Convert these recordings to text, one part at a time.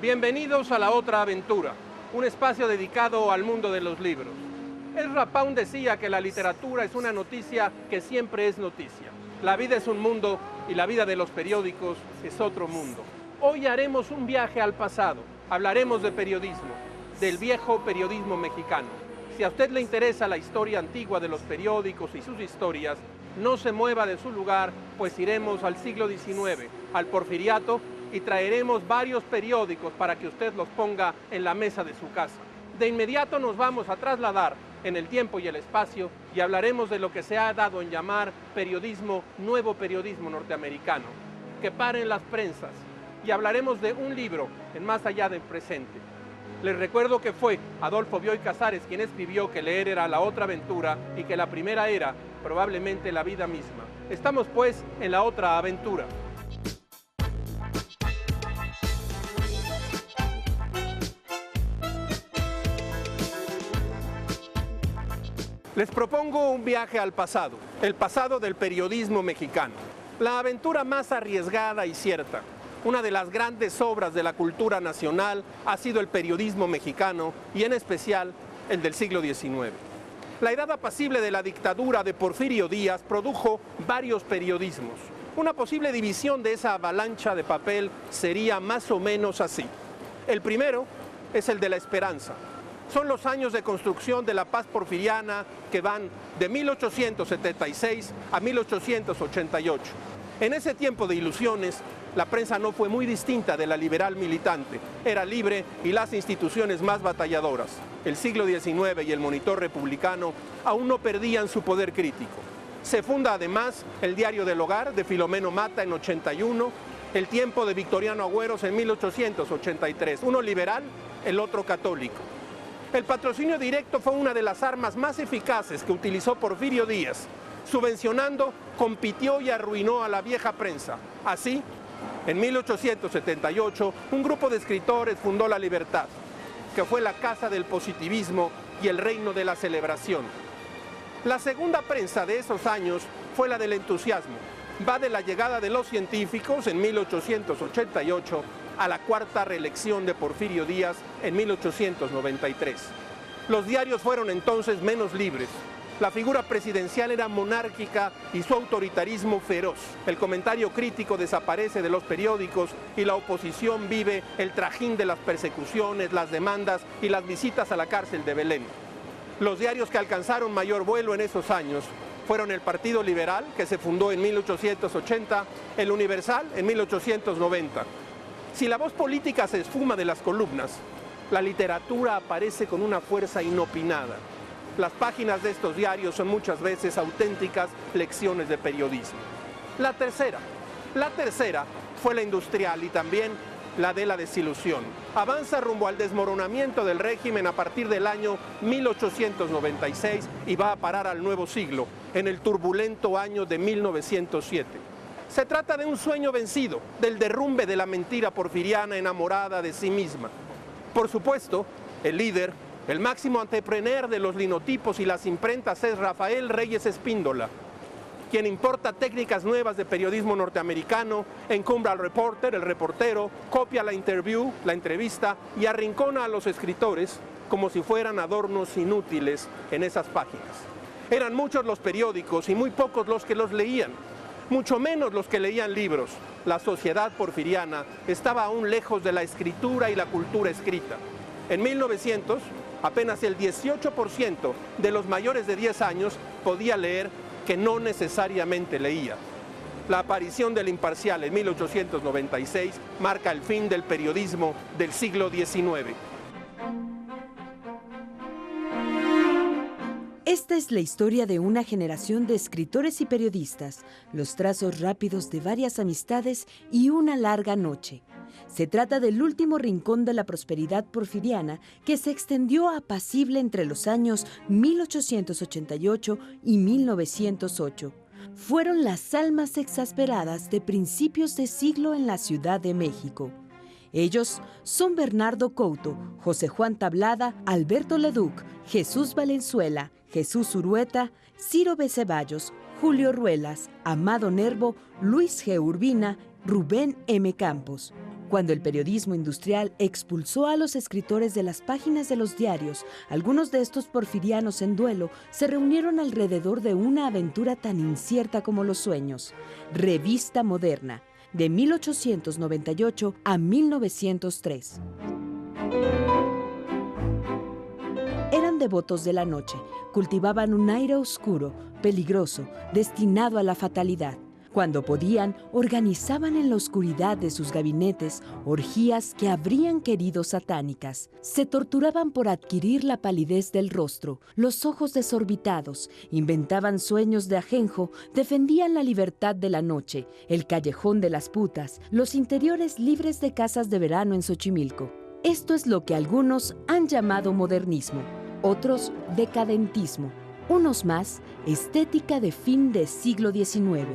Bienvenidos a La Otra Aventura, un espacio dedicado al mundo de los libros. Ezra Pound decía que la literatura es una noticia que siempre es noticia. La vida es un mundo y la vida de los periódicos es otro mundo. Hoy haremos un viaje al pasado. Hablaremos de periodismo, del viejo periodismo mexicano. Si a usted le interesa la historia antigua de los periódicos y sus historias, no se mueva de su lugar, pues iremos al siglo XIX, al Porfiriato, y traeremos varios periódicos para que usted los ponga en la mesa de su casa. De inmediato nos vamos a trasladar en el tiempo y el espacio y hablaremos de lo que se ha dado en llamar periodismo, nuevo periodismo norteamericano. Que paren las prensas y hablaremos de un libro en Más allá del presente. Les recuerdo que fue Adolfo Bioy Casares quien escribió que leer era la otra aventura y que la primera era probablemente la vida misma. Estamos pues en la otra aventura. Les propongo un viaje al pasado, el pasado del periodismo mexicano. La aventura más arriesgada y cierta. Una de las grandes obras de la cultura nacional ha sido el periodismo mexicano y en especial el del siglo XIX. La edad apacible de la dictadura de Porfirio Díaz produjo varios periodismos. Una posible división de esa avalancha de papel sería más o menos así. El primero es el de la esperanza. Son los años de construcción de la paz porfiriana que van de 1876 a 1888. En ese tiempo de ilusiones, la prensa no fue muy distinta de la liberal militante. Era libre y las instituciones más batalladoras. El siglo XIX y el Monitor Republicano aún no perdían su poder crítico. Se funda además el Diario del Hogar de Filomeno Mata en 81, El Tiempo de Victoriano Agüeros en 1883, uno liberal, el otro católico. El patrocinio directo fue una de las armas más eficaces que utilizó Porfirio Díaz. Subvencionando, compitió y arruinó a la vieja prensa. Así, en 1878, un grupo de escritores fundó La Libertad, que fue la casa del positivismo y el reino de la celebración. La segunda prensa de esos años fue la del entusiasmo. Va de la llegada de los científicos en 1888 a la cuarta reelección de Porfirio Díaz en 1893. Los diarios fueron entonces menos libres. La figura presidencial era monárquica y su autoritarismo feroz. El comentario crítico desaparece de los periódicos y la oposición vive el trajín de las persecuciones, las demandas y las visitas a la cárcel de Belén. Los diarios que alcanzaron mayor vuelo en esos años fueron el Partido Liberal, que se fundó en 1880, el Universal en 1890. Si la voz política se esfuma de las columnas, la literatura aparece con una fuerza inopinada. Las páginas de estos diarios son muchas veces auténticas lecciones de periodismo. La tercera fue la industrial y también la de la desilusión. Avanza rumbo al desmoronamiento del régimen a partir del año 1896 y va a parar al nuevo siglo, en el turbulento año de 1907. Se trata de un sueño vencido, del derrumbe de la mentira porfiriana enamorada de sí misma. Por supuesto, el líder, el máximo entrepreneur de los linotipos y las imprentas es Rafael Reyes Espíndola, quien importa técnicas nuevas de periodismo norteamericano, encumbra al reporter, el reportero, copia la entrevista y arrincona a los escritores como si fueran adornos inútiles en esas páginas. Eran muchos los periódicos y muy pocos los que los leían. Mucho menos los que leían libros. La sociedad porfiriana estaba aún lejos de la escritura y la cultura escrita. En 1900, apenas el 18% de los mayores de 10 años podía leer, que no necesariamente leía. La aparición del Imparcial en 1896 marca el fin del periodismo del siglo XIX. Esta es la historia de una generación de escritores y periodistas, los trazos rápidos de varias amistades y una larga noche. Se trata del último rincón de la prosperidad porfiriana que se extendió apacible entre los años 1888 y 1908. Fueron las almas exasperadas de principios de siglo en la Ciudad de México. Ellos son Bernardo Couto, José Juan Tablada, Alberto Leduc, Jesús Valenzuela, Jesús Urueta, Ciro B. Ceballos, Julio Ruelas, Amado Nervo, Luis G. Urbina, Rubén M. Campos. Cuando el periodismo industrial expulsó a los escritores de las páginas de los diarios, algunos de estos porfirianos en duelo se reunieron alrededor de una aventura tan incierta como los sueños. Revista Moderna, de 1898 a 1903. Eran devotos de la noche, cultivaban un aire oscuro, peligroso, destinado a la fatalidad. Cuando podían, organizaban en la oscuridad de sus gabinetes orgías que habrían querido satánicas. Se torturaban por adquirir la palidez del rostro, los ojos desorbitados, inventaban sueños de ajenjo, defendían la libertad de la noche, el callejón de las putas, los interiores libres de casas de verano en Xochimilco. Esto es lo que algunos han llamado modernismo, otros decadentismo, unos más estética de fin de siglo XIX.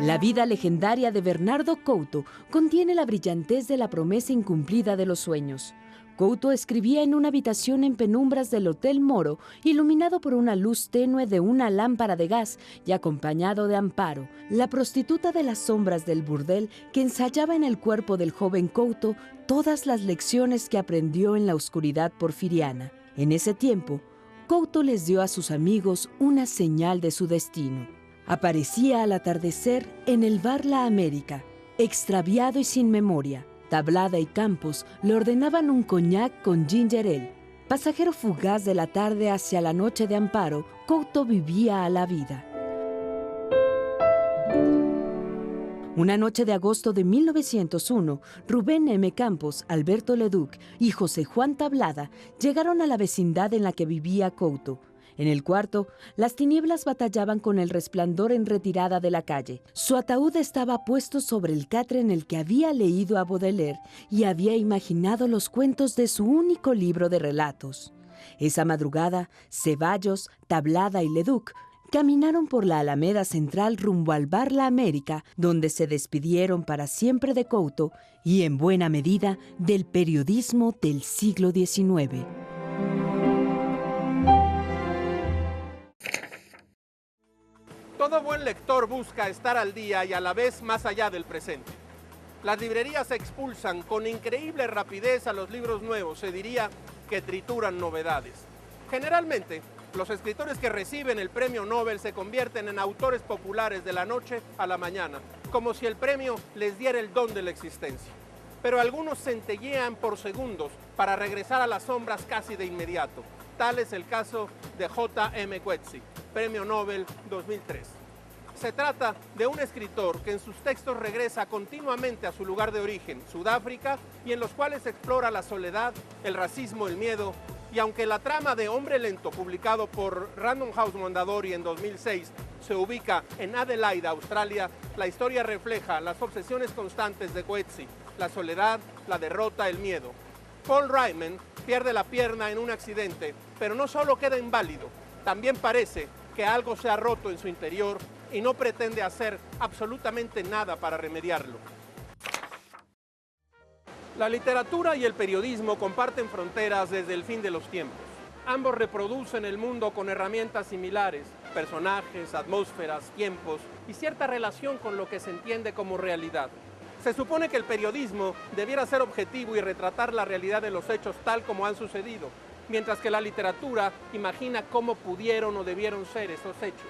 La vida legendaria de Bernardo Couto contiene la brillantez de la promesa incumplida de los sueños. Couto escribía en una habitación en penumbras del Hotel Moro, iluminado por una luz tenue de una lámpara de gas y acompañado de Amparo, la prostituta de las sombras del burdel que ensayaba en el cuerpo del joven Couto todas las lecciones que aprendió en la oscuridad porfiriana. En ese tiempo, Couto les dio a sus amigos una señal de su destino. Aparecía al atardecer en el bar La América, extraviado y sin memoria. Tablada y Campos le ordenaban un coñac con ginger ale. Pasajero fugaz de la tarde hacia la noche de Amparo, Couto vivía a la vida. Una noche de agosto de 1901, Rubén M. Campos, Alberto Leduc y José Juan Tablada llegaron a la vecindad en la que vivía Couto. En el cuarto, las tinieblas batallaban con el resplandor en retirada de la calle. Su ataúd estaba puesto sobre el catre en el que había leído a Baudelaire y había imaginado los cuentos de su único libro de relatos. Esa madrugada, Ceballos, Tablada y Leduc caminaron por la Alameda Central rumbo al bar La América, donde se despidieron para siempre de Couto y, en buena medida, del periodismo del siglo XIX. Todo buen lector busca estar al día y a la vez más allá del presente. Las librerías expulsan con increíble rapidez a los libros nuevos, se diría que trituran novedades. Generalmente, los escritores que reciben el premio Nobel se convierten en autores populares de la noche a la mañana, como si el premio les diera el don de la existencia. Pero algunos centellean por segundos para regresar a las sombras casi de inmediato. Tal es el caso de J.M. Coetzee, Premio Nobel 2003. Se trata de un escritor que en sus textos regresa continuamente a su lugar de origen, Sudáfrica, y en los cuales explora la soledad, el racismo, el miedo, y aunque la trama de Hombre Lento, publicado por Random House Mondadori en 2006, se ubica en Adelaida, Australia, la historia refleja las obsesiones constantes de Coetzee, la soledad, la derrota, el miedo. Paul Ryman pierde la pierna en un accidente, pero no solo queda inválido, también parece que algo se ha roto en su interior y no pretende hacer absolutamente nada para remediarlo. La literatura y el periodismo comparten fronteras desde el fin de los tiempos. Ambos reproducen el mundo con herramientas similares, personajes, atmósferas, tiempos y cierta relación con lo que se entiende como realidad. Se supone que el periodismo debiera ser objetivo y retratar la realidad de los hechos tal como han sucedido, mientras que la literatura imagina cómo pudieron o debieron ser esos hechos.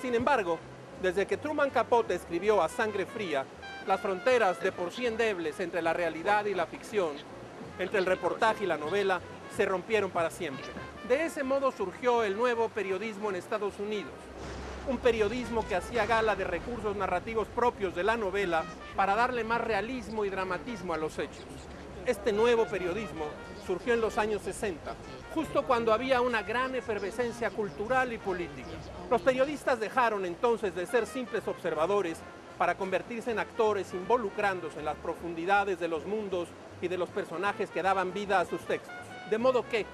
Sin embargo, desde que Truman Capote escribió A Sangre Fría, las fronteras de por sí endebles entre la realidad y la ficción, entre el reportaje y la novela, se rompieron para siempre. De ese modo surgió el nuevo periodismo en Estados Unidos, un periodismo que hacía gala de recursos narrativos propios de la novela para darle más realismo y dramatismo a los hechos. Este nuevo periodismo surgió en los años 60, justo cuando había una gran efervescencia cultural y política. Los periodistas dejaron entonces de ser simples observadores para convertirse en actores involucrándose en las profundidades de los mundos y de los personajes que daban vida a sus textos. De modo que,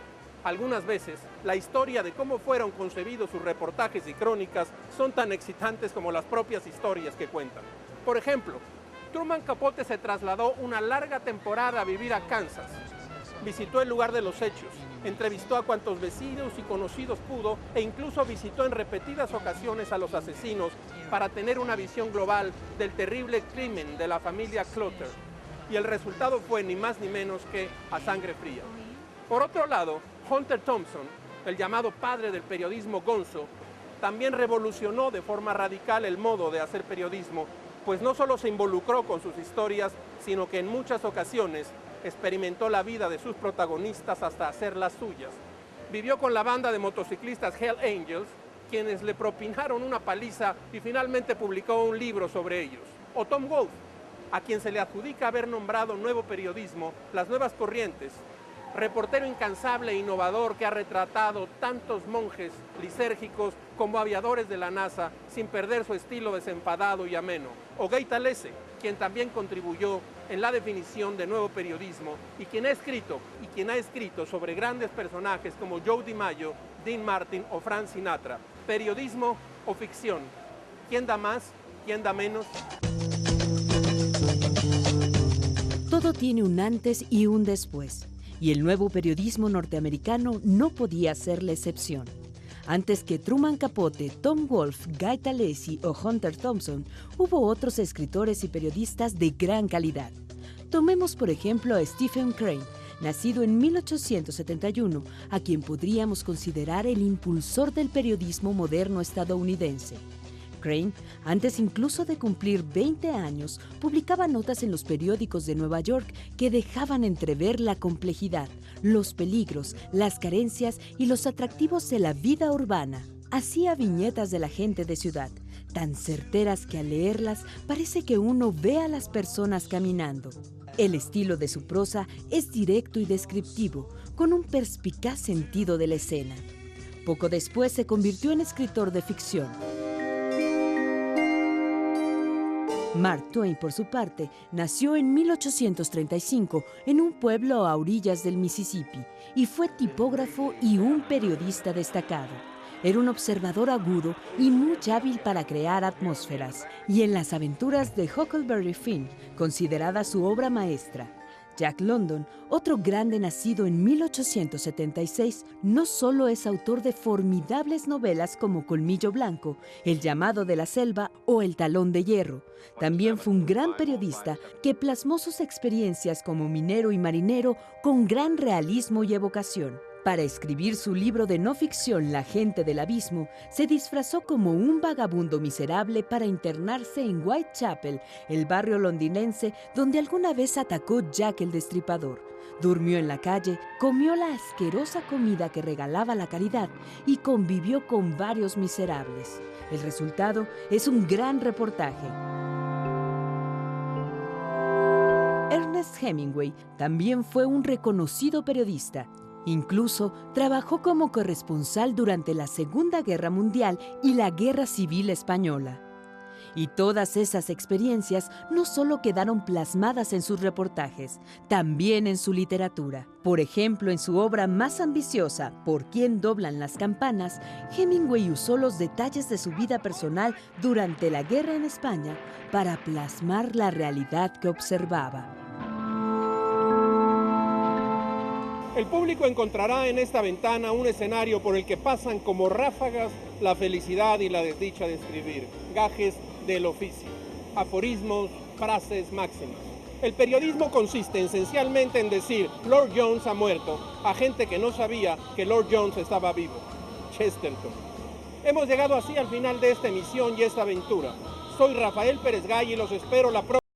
algunas veces, la historia de cómo fueron concebidos sus reportajes y crónicas son tan excitantes como las propias historias que cuentan. Por ejemplo, Truman Capote se trasladó una larga temporada a vivir a Kansas. Visitó el lugar de los hechos, entrevistó a cuantos vecinos y conocidos pudo e incluso visitó en repetidas ocasiones a los asesinos para tener una visión global del terrible crimen de la familia Clutter. Y el resultado fue ni más ni menos que a sangre fría. Por otro lado, Hunter Thompson, el llamado padre del periodismo gonzo, también revolucionó de forma radical el modo de hacer periodismo, pues no solo se involucró con sus historias, sino que en muchas ocasiones experimentó la vida de sus protagonistas hasta hacer las suyas. Vivió con la banda de motociclistas Hell Angels, quienes le propinaron una paliza y finalmente publicó un libro sobre ellos. O Tom Wolfe, a quien se le adjudica haber nombrado nuevo periodismo, las nuevas corrientes, reportero incansable e innovador que ha retratado tantos monjes lisérgicos como aviadores de la NASA sin perder su estilo desenfadado y ameno. O Gay Talese, quien también contribuyó en la definición de nuevo periodismo y quien ha escrito sobre grandes personajes como Joe DiMaggio, Dean Martin o Frank Sinatra. Periodismo o ficción. ¿Quién da más? ¿Quién da menos? Todo tiene un antes y un después, y el nuevo periodismo norteamericano no podía ser la excepción. Antes que Truman Capote, Tom Wolfe, Guy Talese o Hunter Thompson, hubo otros escritores y periodistas de gran calidad. Tomemos por ejemplo a Stephen Crane, nacido en 1871, a quien podríamos considerar el impulsor del periodismo moderno estadounidense. Crane, antes incluso de cumplir 20 años, publicaba notas en los periódicos de Nueva York que dejaban entrever la complejidad, los peligros, las carencias y los atractivos de la vida urbana. Hacía viñetas de la gente de ciudad, tan certeras que al leerlas parece que uno ve a las personas caminando. El estilo de su prosa es directo y descriptivo, con un perspicaz sentido de la escena. Poco después se convirtió en escritor de ficción. Mark Twain, por su parte, nació en 1835 en un pueblo a orillas del Mississippi y fue tipógrafo y un periodista destacado. Era un observador agudo y muy hábil para crear atmósferas, y en Las aventuras de Huckleberry Finn, considerada su obra maestra. Jack London, otro grande nacido en 1876, no solo es autor de formidables novelas como Colmillo Blanco, El llamado de la selva o El talón de hierro, también fue un gran periodista que plasmó sus experiencias como minero y marinero con gran realismo y evocación. Para escribir su libro de no ficción La gente del abismo, se disfrazó como un vagabundo miserable para internarse en Whitechapel, el barrio londinense donde alguna vez atacó Jack el Destripador. Durmió en la calle, comió la asquerosa comida que regalaba la caridad y convivió con varios miserables. El resultado es un gran reportaje. Ernest Hemingway también fue un reconocido periodista. Incluso trabajó como corresponsal durante la Segunda Guerra Mundial y la Guerra Civil Española. Y todas esas experiencias no solo quedaron plasmadas en sus reportajes, también en su literatura. Por ejemplo, en su obra más ambiciosa, ¿Por quién doblan las campanas?, Hemingway usó los detalles de su vida personal durante la guerra en España para plasmar la realidad que observaba. El público encontrará en esta ventana un escenario por el que pasan como ráfagas la felicidad y la desdicha de escribir, gajes del oficio, aforismos, frases, máximas. El periodismo consiste esencialmente en decir Lord Jones ha muerto a gente que no sabía que Lord Jones estaba vivo. Chesterton. Hemos llegado así al final de esta emisión y esta aventura. Soy Rafael Pérez Gay y los espero la próxima.